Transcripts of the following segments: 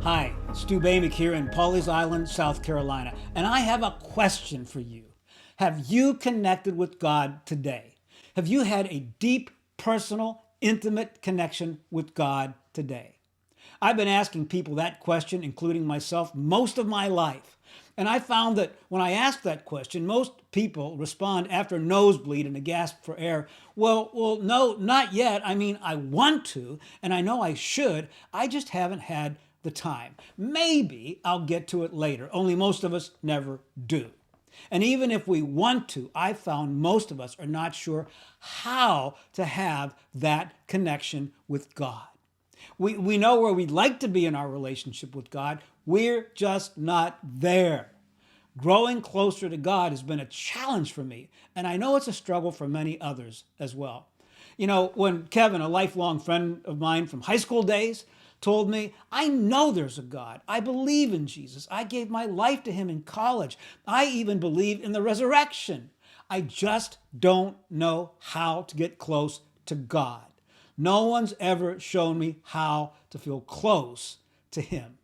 Hi, Stu Bamick here in Pawleys Island, South Carolina, and I have a question for you. Have you connected with God today? Have you had a deep, personal, intimate connection with God today? I've been asking people that question, including myself, most of my life. And I found that when I ask that question, most people respond after a nosebleed and a gasp for air, well, no, not yet. I mean, I want to, and I know I should. I just haven't had the time. Maybe I'll get to it later, only most of us never do. And even if we want to, I found most of us are not sure how to have that connection with God. We know where we'd like to be in our relationship with God. We're just not there. Growing closer to God has been a challenge for me, and I know it's a struggle for many others as well. You know, when Kevin, a lifelong friend of mine from high school days, told me, I know there's a God. I believe in Jesus. I gave my life to him in college. I even believe in the resurrection. I just don't know how to get close to God. No one's ever shown me how to feel close to him.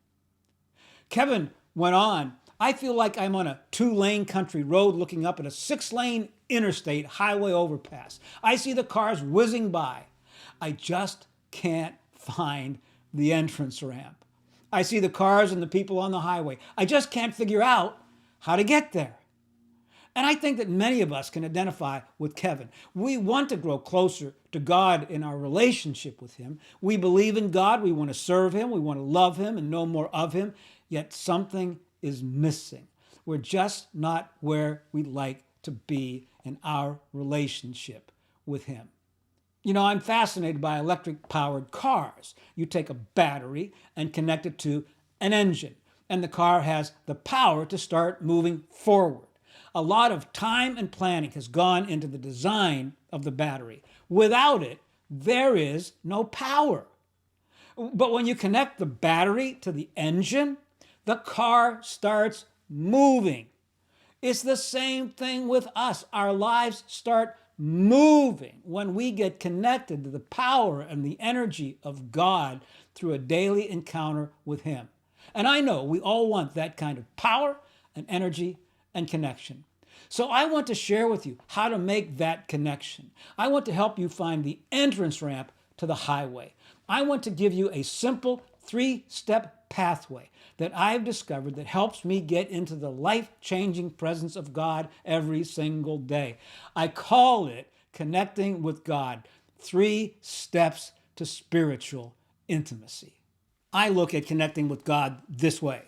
Kevin went on, I feel like I'm on a 2-lane country road looking up at a 6-lane interstate highway overpass. I see the cars whizzing by. I just can't find the entrance ramp. I see the cars and the people on the highway. I just can't figure out how to get there. And I think that many of us can identify with Kevin. We want to grow closer to God in our relationship with him. We believe in God. We want to serve him. We want to love him and know more of him. Yet something is missing. We're just not where we'd like to be in our relationship with him. You know, I'm fascinated by electric-powered cars. You take a battery and connect it to an engine, and the car has the power to start moving forward. A lot of time and planning has gone into the design of the battery. Without it, there is no power. But when you connect the battery to the engine, the car starts moving. It's the same thing with us. Our lives start moving when we get connected to the power and the energy of God through a daily encounter with him. And I know we all want that kind of power and energy and connection. So I want to share with you how to make that connection. I want to help you find the entrance ramp to the highway. I want to give you a simple 3-step pathway that I've discovered that helps me get into the life-changing presence of God every single day. I call it connecting with God, 3 steps to spiritual intimacy. I look at connecting with God this way.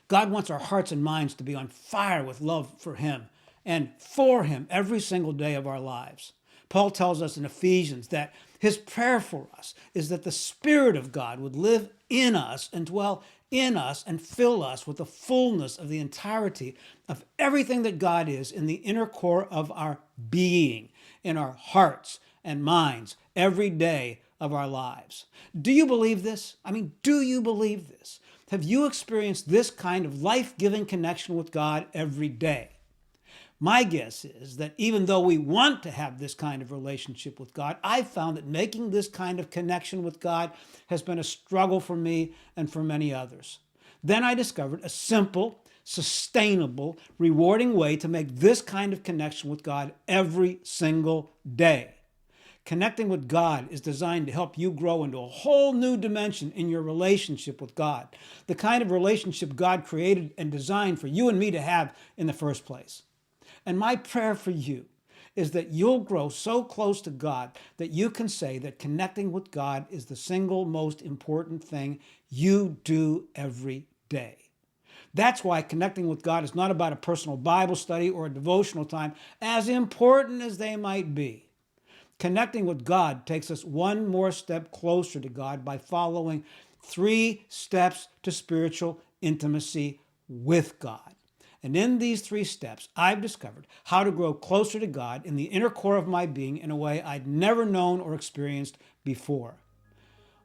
God wants our hearts and minds to be on fire with love for him and for him every single day of our lives. Paul tells us in Ephesians that his prayer for us is that the Spirit of God would live in us and dwell in us and fill us with the fullness of the entirety of everything that God is in the inner core of our being, in our hearts and minds, every day of our lives. Do you believe this? I mean, do you believe this? Have you experienced this kind of life-giving connection with God every day? My guess is that even though we want to have this kind of relationship with God, I've found that making this kind of connection with God has been a struggle for me and for many others. Then I discovered a simple, sustainable, rewarding way to make this kind of connection with God every single day. Connecting with God is designed to help you grow into a whole new dimension in your relationship with God, the kind of relationship God created and designed for you and me to have in the first place. And my prayer for you is that you'll grow so close to God that you can say that connecting with God is the single most important thing you do every day. That's why connecting with God is not about a personal Bible study or a devotional time, as important as they might be. Connecting with God takes us one more step closer to God by following 3 steps to spiritual intimacy with God. And in these 3 steps, I've discovered how to grow closer to God in the inner core of my being in a way I'd never known or experienced before.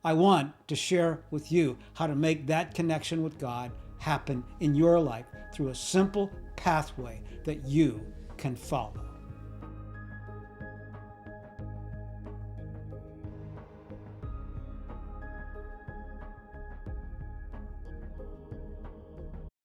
I want to share with you how to make that connection with God happen in your life through a simple pathway that you can follow.